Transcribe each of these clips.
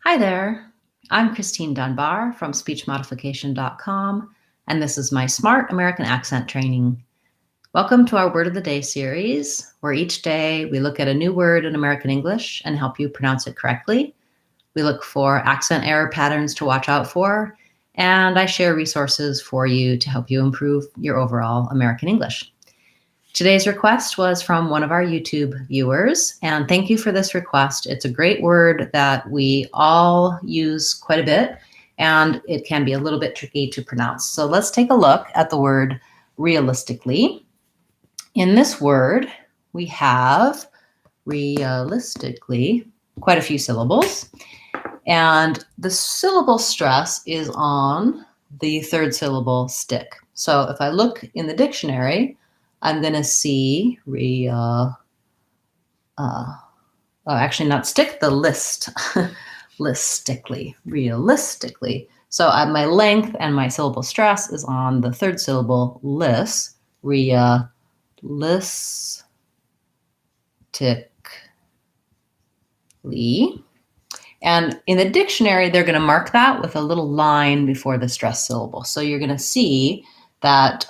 Hi there, I'm Christine Dunbar from speechmodification.com, and this is my Smart American Accent Training. Welcome to our Word of the Day series, where each day we look at a new word in American English and help you pronounce it correctly. We look for accent error patterns to watch out for, and I share resources for you to help you improve your overall American English. Today's request was from one of our YouTube viewers, and thank you for this request. It's a great word that we all use quite a bit, and it can be a little bit tricky to pronounce. So let's take a look at the word realistically. In this word, we have realistically quite a few syllables, and the syllable stress is on the third syllable stick. So if I look in the dictionary, I'm going to see actually not stick, the list, realistically. So my length and my syllable stress is on the third syllable, realistically. And in the dictionary, they're going to mark that with a little line before the stressed syllable. So you're going to see that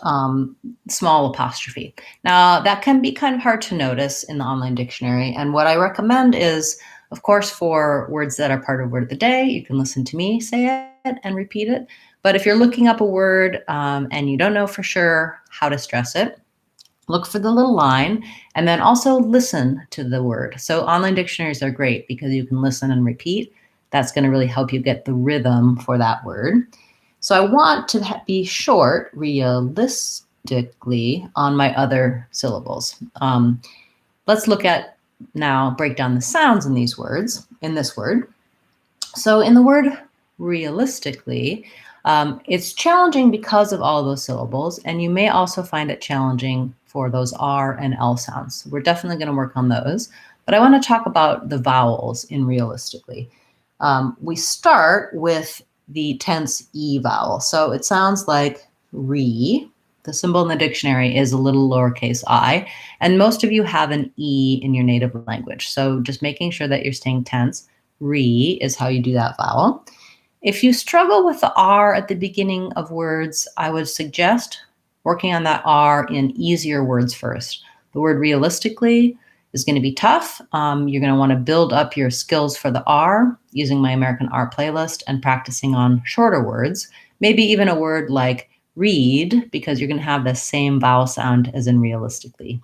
small apostrophe. Now, that can be kind of hard to notice in the online dictionary. And what I recommend is, of course, for words that are part of Word of the Day, you can listen to me say it and repeat it. But if you're looking up a word and you don't know for sure how to stress it, look for the little line and then also listen to the word. So online dictionaries are great because you can listen and repeat. That's going to really help you get the rhythm for that word. So I want to be short realistically on my other syllables. Let's look at now, break down the sounds in these words, in this word. So in the word realistically, it's challenging because of all of those syllables, and you may also find it challenging for those R and L sounds. We're definitely going to work on those, but I want to talk about the vowels in realistically. We start with the tense E vowel. So it sounds like re. The symbol in the dictionary is a little lowercase I, and most of you have an E in your native language. So just making sure that you're staying tense. Re is how you do that vowel. If you struggle with the R at the beginning of words, I would suggest working on that R in easier words first. The word realistically is going to be tough. You're going to want to build up your skills for the R using my American R playlist and practicing on shorter words, maybe even a word like read, because you're going to have the same vowel sound as in realistically.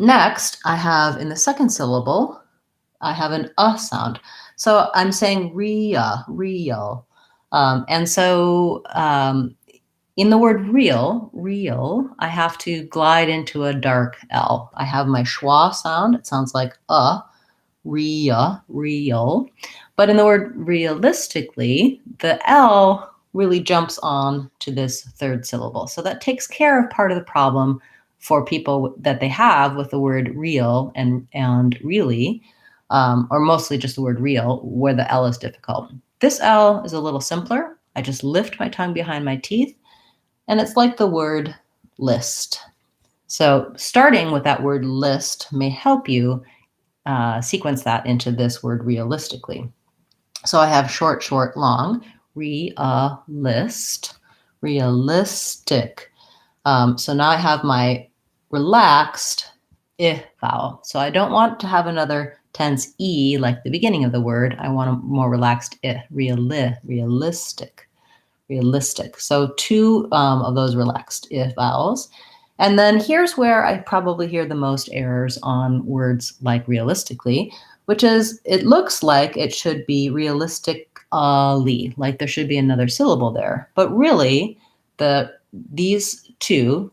Next, I have in the second syllable, I have an sound. So I'm saying real. In the word real, I have to glide into a dark L. I have my schwa sound. It sounds like real. But in the word realistically, the L really jumps on to this third syllable. So that takes care of part of the problem for people that they have with the word real and really, or mostly just the word real, where the L is difficult. This L is a little simpler. I just lift my tongue behind my teeth, and it's like the word list. So starting with that word list may help you sequence that into this word realistically. So I have short, long, realistic. So now I have my relaxed I vowel. So I don't want to have another tense E like the beginning of the word. I want a more relaxed I, realistic. So two of those relaxed I vowels. And then here's where I probably hear the most errors on words like realistically, which is it looks like it should be realistically, like there should be another syllable there. But really, these two,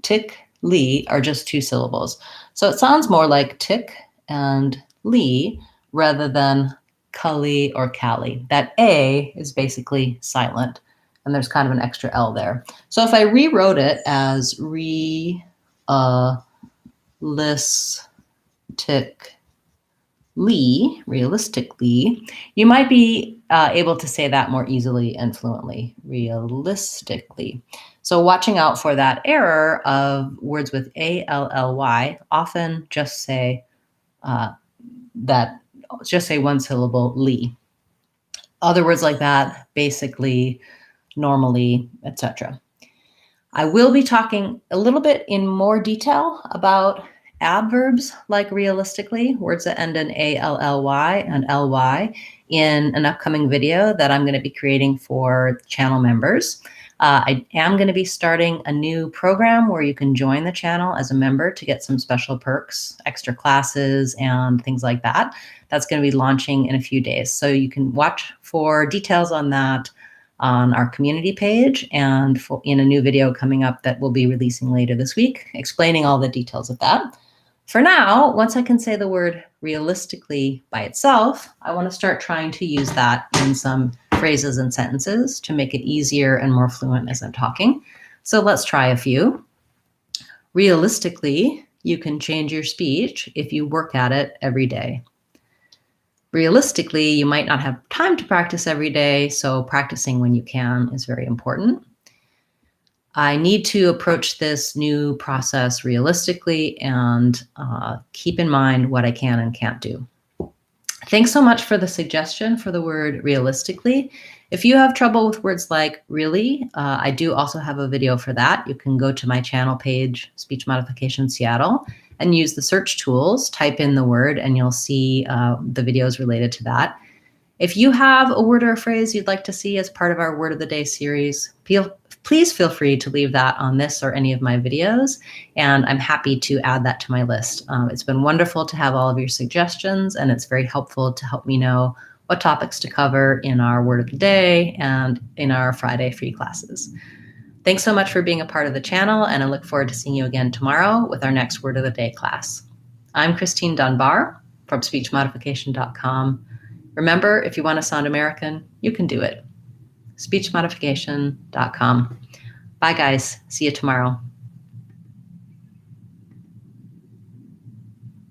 tick-ly, are just two syllables. So it sounds more like tick and lee rather than cully or cali. That A is basically silent, and there's kind of an extra L there. So if I rewrote it as realistically, you might be able to say that more easily and fluently, realistically. So watching out for that error of words with A-L-L-Y, often just say that just say one syllable, ly. Other words like that, basically, normally, etc. I will be talking a little bit in more detail about adverbs like realistically, words that end in A-L-L-Y and L-Y, in an upcoming video that I'm going to be creating for channel members. I am going to be starting a new program where you can join the channel as a member to get some special perks, extra classes, and things like that. That's going to be launching in a few days. So you can watch for details on that on our community page and in a new video coming up that we'll be releasing later this week, explaining all the details of that. For now, once I can say the word realistically by itself, I want to start trying to use that in some phrases and sentences to make it easier and more fluent as I'm talking. So let's try a few. Realistically, you can change your speech if you work at it every day. Realistically, you might not have time to practice every day, so practicing when you can is very important. I need to approach this new process realistically and keep in mind what I can and can't do. Thanks so much for the suggestion for the word realistically. If you have trouble with words like really, I do also have a video for that. You can go to my channel page, Speech Modification Seattle, and use the search tools, type in the word, and you'll see the videos related to that. If you have a word or a phrase you'd like to see as part of our Word of the Day series, please feel free to leave that on this or any of my videos, and I'm happy to add that to my list. It's been wonderful to have all of your suggestions, and it's very helpful to help me know what topics to cover in our Word of the Day and in our Friday free classes. Thanks so much for being a part of the channel, and I look forward to seeing you again tomorrow with our next Word of the Day class. I'm Christine Dunbar from speechmodification.com. Remember, if you want to sound American, you can do it. speechmodification.com. Bye, guys. See you tomorrow.